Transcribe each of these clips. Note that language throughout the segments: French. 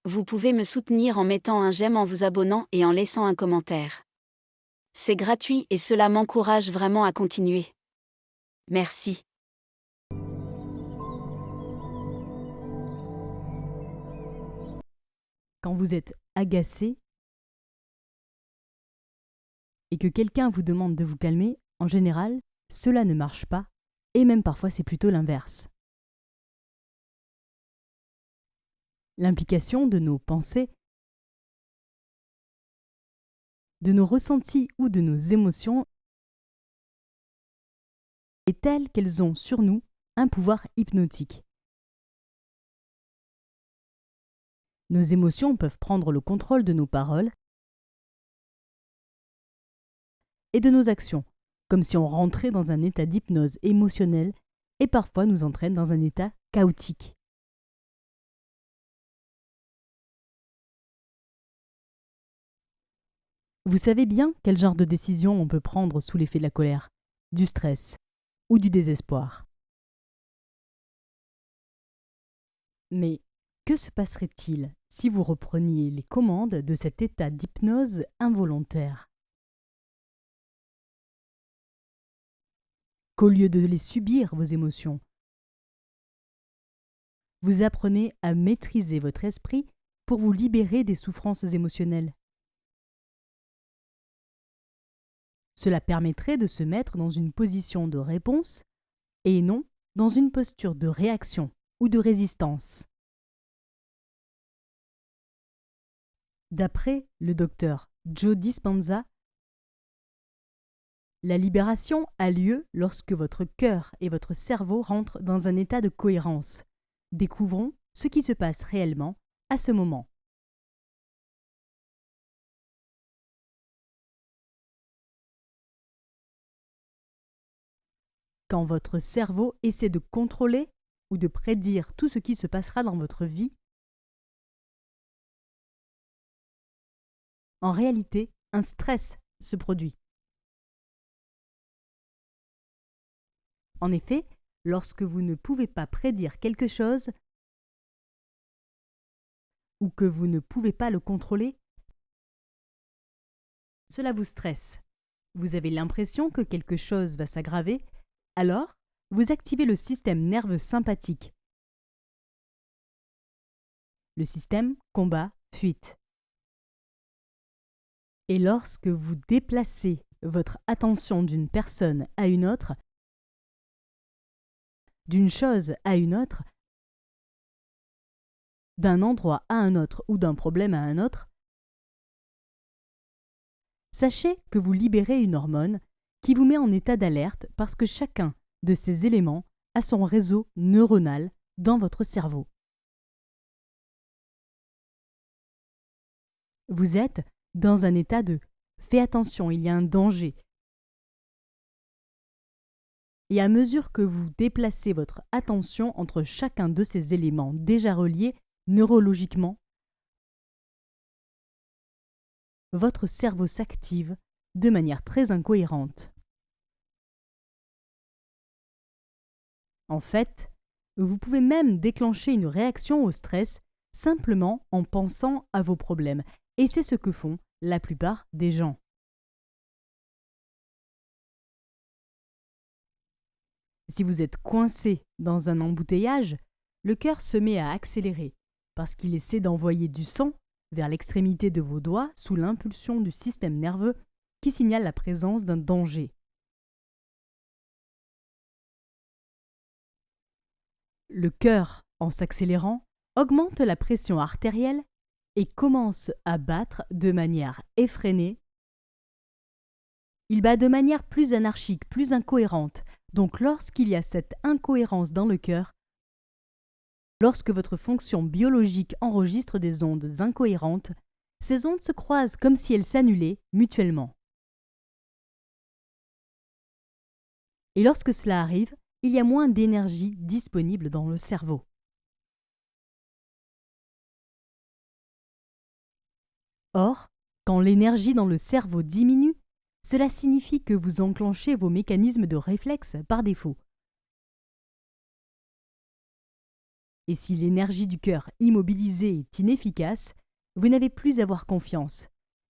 Vous pouvez me soutenir en mettant un j'aime, en vous abonnant et en laissant un commentaire. C'est gratuit et cela m'encourage vraiment à continuer. Merci. Quand vous êtes agacé et que quelqu'un vous demande de vous calmer, en général, cela ne marche pas, et même parfois c'est plutôt l'inverse. L'implication de nos pensées, de nos ressentis ou de nos émotions est telle qu'elles ont sur nous un pouvoir hypnotique. Nos émotions peuvent prendre le contrôle de nos paroles et de nos actions, comme si on rentrait dans un état d'hypnose émotionnelle et parfois nous entraîne dans un état chaotique. Vous savez bien quel genre de décision on peut prendre sous l'effet de la colère, du stress ou du désespoir. Mais que se passerait-il si vous repreniez les commandes de cet état d'hypnose involontaire? Qu'au lieu de les subir, vos émotions, vous apprenez à maîtriser votre esprit pour vous libérer des souffrances émotionnelles. Cela permettrait de se mettre dans une position de réponse et non dans une posture de réaction ou de résistance. D'après le docteur Joe Dispenza, la libération a lieu lorsque votre cœur et votre cerveau rentrent dans un état de cohérence. Découvrons ce qui se passe réellement à ce moment. Quand votre cerveau essaie de contrôler ou de prédire tout ce qui se passera dans votre vie, en réalité, un stress se produit. En effet, lorsque vous ne pouvez pas prédire quelque chose ou que vous ne pouvez pas le contrôler, cela vous stresse. Vous avez l'impression que quelque chose va s'aggraver, alors vous activez le système nerveux sympathique, le système combat-fuite. Et lorsque vous déplacez votre attention d'une personne à une autre, d'une chose à une autre, d'un endroit à un autre ou d'un problème à un autre, sachez que vous libérez une hormone qui vous met en état d'alerte parce que chacun de ces éléments a son réseau neuronal dans votre cerveau. Vous êtes dans un état de « fais attention, il y a un danger ». Et à mesure que vous déplacez votre attention entre chacun de ces éléments déjà reliés neurologiquement, votre cerveau s'active de manière très incohérente. En fait, vous pouvez même déclencher une réaction au stress simplement en pensant à vos problèmes, et c'est ce que font la plupart des gens. Si vous êtes coincé dans un embouteillage, le cœur se met à accélérer parce qu'il essaie d'envoyer du sang vers l'extrémité de vos doigts sous l'impulsion du système nerveux qui signale la présence d'un danger. Le cœur, en s'accélérant, augmente la pression artérielle et commence à battre de manière effrénée. Il bat de manière plus anarchique, plus incohérente. Donc lorsqu'il y a cette incohérence dans le cœur, lorsque votre fonction biologique enregistre des ondes incohérentes, ces ondes se croisent comme si elles s'annulaient mutuellement. Et lorsque cela arrive, il y a moins d'énergie disponible dans le cerveau. Or, quand l'énergie dans le cerveau diminue, cela signifie que vous enclenchez vos mécanismes de réflexe par défaut. Et si l'énergie du cœur immobilisée est inefficace, vous n'avez plus à avoir confiance.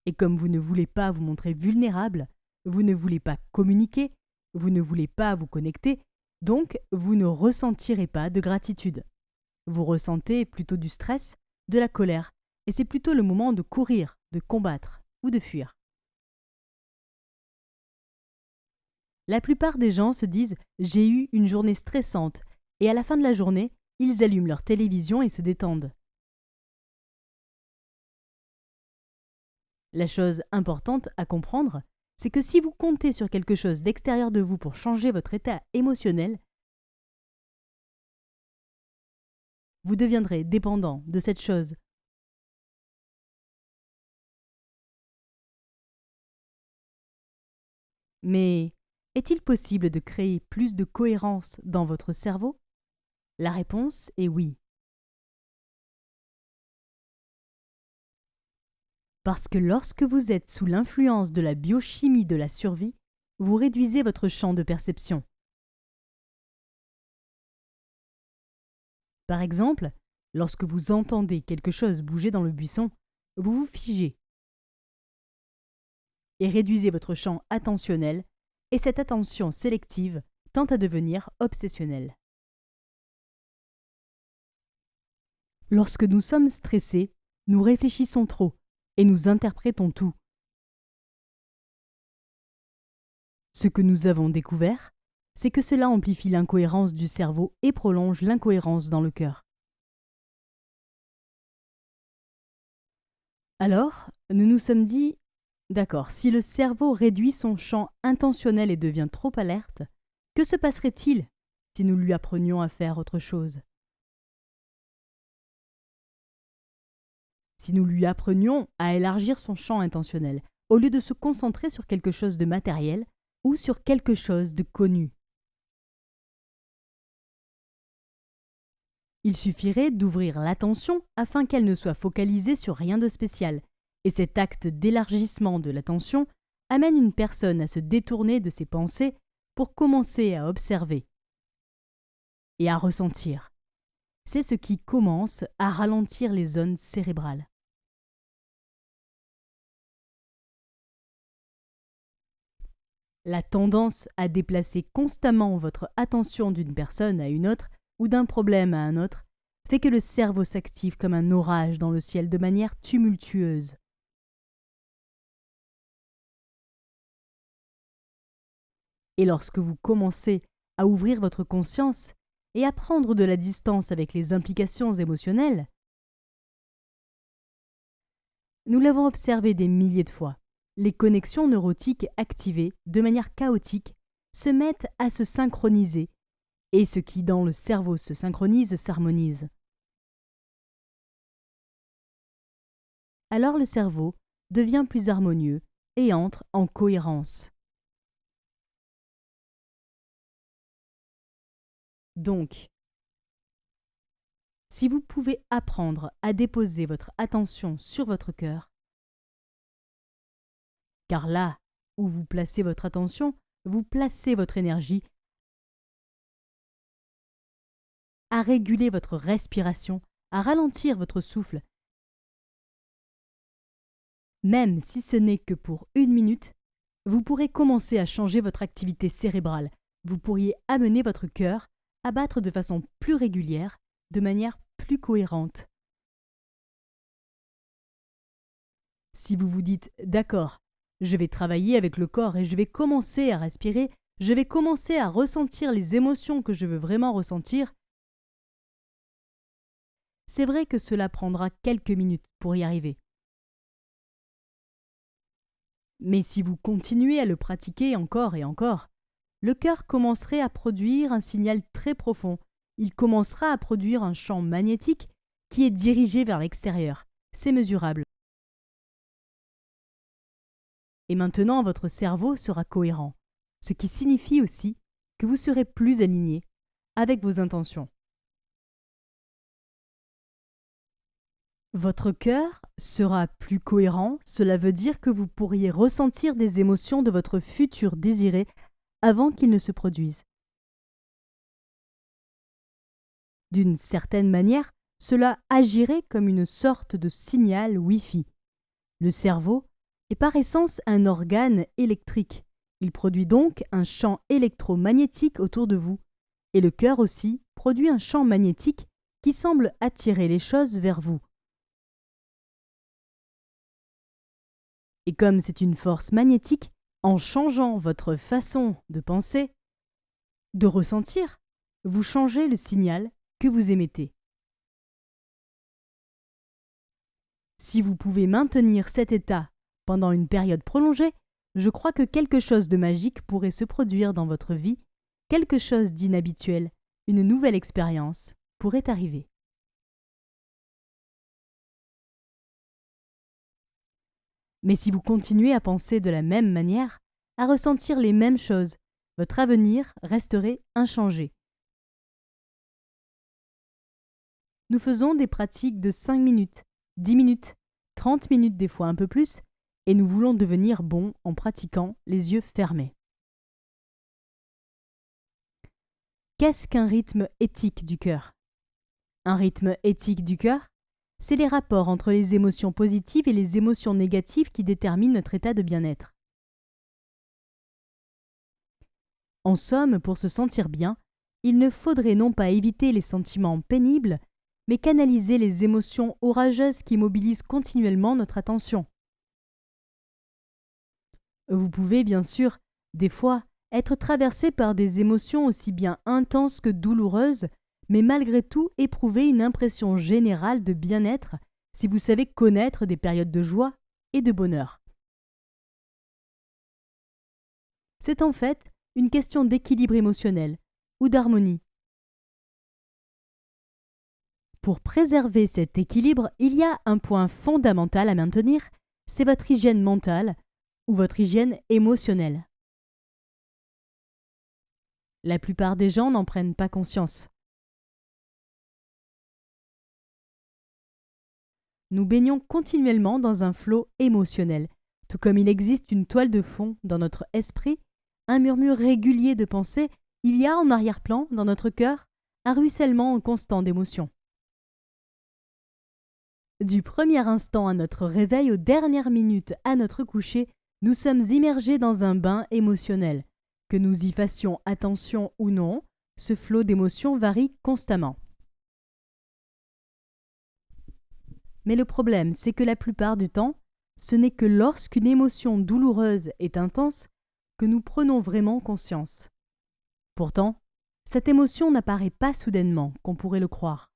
Et comme vous ne voulez pas vous montrer vulnérable, vous ne voulez pas communiquer, vous ne voulez pas vous connecter, donc vous ne ressentirez pas de gratitude. Vous ressentez plutôt du stress, de la colère, et c'est plutôt le moment de courir, de combattre ou de fuir. La plupart des gens se disent « j'ai eu une journée stressante » et à la fin de la journée, ils allument leur télévision et se détendent. La chose importante à comprendre, c'est que si vous comptez sur quelque chose d'extérieur de vous pour changer votre état émotionnel, vous deviendrez dépendant de cette chose. Mais est-il possible de créer plus de cohérence dans votre cerveau? La réponse est oui. Parce que lorsque vous êtes sous l'influence de la biochimie de la survie, vous réduisez votre champ de perception. Par exemple, lorsque vous entendez quelque chose bouger dans le buisson, vous vous figez et réduisez votre champ attentionnel, et cette attention sélective tend à devenir obsessionnelle. Lorsque nous sommes stressés, nous réfléchissons trop et nous interprétons tout. Ce que nous avons découvert, c'est que cela amplifie l'incohérence du cerveau et prolonge l'incohérence dans le cœur. Alors, nous nous sommes dit, d'accord, si le cerveau réduit son champ intentionnel et devient trop alerte, que se passerait-il si nous lui apprenions à faire autre chose? Si nous lui apprenions à élargir son champ intentionnel, au lieu de se concentrer sur quelque chose de matériel ou sur quelque chose de connu. Il suffirait d'ouvrir l'attention afin qu'elle ne soit focalisée sur rien de spécial, et cet acte d'élargissement de l'attention amène une personne à se détourner de ses pensées pour commencer à observer et à ressentir. C'est ce qui commence à ralentir les zones cérébrales. La tendance à déplacer constamment votre attention d'une personne à une autre ou d'un problème à un autre fait que le cerveau s'active comme un orage dans le ciel de manière tumultueuse. Et lorsque vous commencez à ouvrir votre conscience et à prendre de la distance avec les implications émotionnelles, nous l'avons observé des milliers de fois, les connexions neurotiques activées de manière chaotique se mettent à se synchroniser, et ce qui dans le cerveau se synchronise s'harmonise. Alors le cerveau devient plus harmonieux et entre en cohérence. Donc, si vous pouvez apprendre à déposer votre attention sur votre cœur, car là où vous placez votre attention, vous placez votre énergie à réguler votre respiration, à ralentir votre souffle, même si ce n'est que pour 1 minute, vous pourrez commencer à changer votre activité cérébrale. Vous pourriez amener votre cœur à battre de façon plus régulière, de manière plus cohérente. Si vous vous dites « D'accord, je vais travailler avec le corps et je vais commencer à respirer, je vais commencer à ressentir les émotions que je veux vraiment ressentir », c'est vrai que cela prendra quelques minutes pour y arriver. Mais si vous continuez à le pratiquer encore et encore, le cœur commencerait à produire un signal très profond. Il commencera à produire un champ magnétique qui est dirigé vers l'extérieur. C'est mesurable. Et maintenant, votre cerveau sera cohérent, ce qui signifie aussi que vous serez plus aligné avec vos intentions. Votre cœur sera plus cohérent, cela veut dire que vous pourriez ressentir des émotions de votre futur désiré avant qu'ils ne se produisent. D'une certaine manière, cela agirait comme une sorte de signal Wi-Fi. Le cerveau est par essence un organe électrique. Il produit donc un champ électromagnétique autour de vous. Et le cœur aussi produit un champ magnétique qui semble attirer les choses vers vous. Et comme c'est une force magnétique, en changeant votre façon de penser, de ressentir, vous changez le signal que vous émettez. Si vous pouvez maintenir cet état pendant une période prolongée, je crois que quelque chose de magique pourrait se produire dans votre vie, quelque chose d'inhabituel, une nouvelle expérience pourrait arriver. Mais si vous continuez à penser de la même manière, à ressentir les mêmes choses, votre avenir resterait inchangé. Nous faisons des pratiques de 5 minutes, 10 minutes, 30 minutes des fois un peu plus, et nous voulons devenir bons en pratiquant les yeux fermés. Qu'est-ce qu'un rythme éthique du cœur ? Un rythme éthique du cœur, c'est les rapports entre les émotions positives et les émotions négatives qui déterminent notre état de bien-être. En somme, pour se sentir bien, il ne faudrait non pas éviter les sentiments pénibles, mais canaliser les émotions orageuses qui mobilisent continuellement notre attention. Vous pouvez bien sûr, des fois, être traversé par des émotions aussi bien intenses que douloureuses, mais malgré tout éprouver une impression générale de bien-être si vous savez connaître des périodes de joie et de bonheur. C'est en fait une question d'équilibre émotionnel ou d'harmonie. Pour préserver cet équilibre, il y a un point fondamental à maintenir, c'est votre hygiène mentale ou votre hygiène émotionnelle. La plupart des gens n'en prennent pas conscience. Nous baignons continuellement dans un flot émotionnel, tout comme il existe une toile de fond dans notre esprit, un murmure régulier de pensées, il y a en arrière-plan, dans notre cœur, un ruissellement constant d'émotions. Du premier instant à notre réveil aux dernières minutes à notre coucher, nous sommes immergés dans un bain émotionnel. Que nous y fassions attention ou non, ce flot d'émotions varie constamment. Mais le problème, c'est que la plupart du temps, ce n'est que lorsqu'une émotion douloureuse est intense que nous prenons vraiment conscience. Pourtant, cette émotion n'apparaît pas soudainement, qu'on pourrait le croire.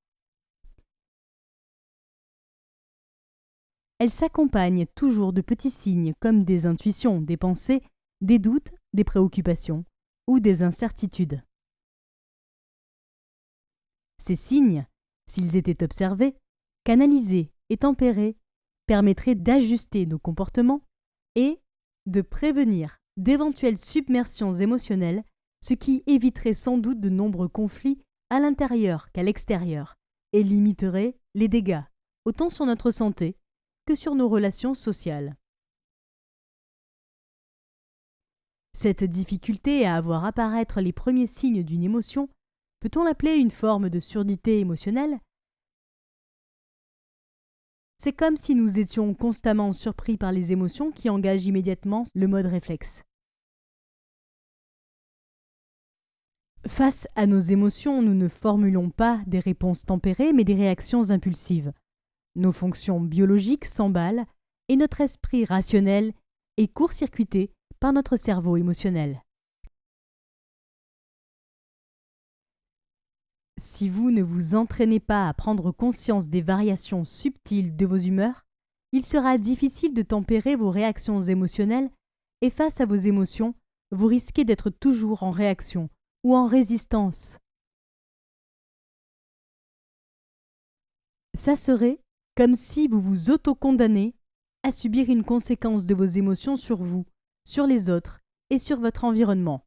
Elle s'accompagne toujours de petits signes comme des intuitions, des pensées, des doutes, des préoccupations ou des incertitudes. Ces signes, s'ils étaient observés, canalisés et tempérés, permettraient d'ajuster nos comportements et de prévenir d'éventuelles submersions émotionnelles, ce qui éviterait sans doute de nombreux conflits à l'intérieur qu'à l'extérieur et limiterait les dégâts, autant sur notre santé que sur nos relations sociales. Cette difficulté à voir apparaître les premiers signes d'une émotion, peut-on l'appeler une forme de surdité émotionnelle ? C'est comme si nous étions constamment surpris par les émotions qui engagent immédiatement le mode réflexe. Face à nos émotions, nous ne formulons pas des réponses tempérées, mais des réactions impulsives. Nos fonctions biologiques s'emballent et notre esprit rationnel est court-circuité par notre cerveau émotionnel. Si vous ne vous entraînez pas à prendre conscience des variations subtiles de vos humeurs, il sera difficile de tempérer vos réactions émotionnelles et face à vos émotions, vous risquez d'être toujours en réaction ou en résistance. Ça serait comme si vous vous auto-condamnez à subir une conséquence de vos émotions sur vous, sur les autres et sur votre environnement.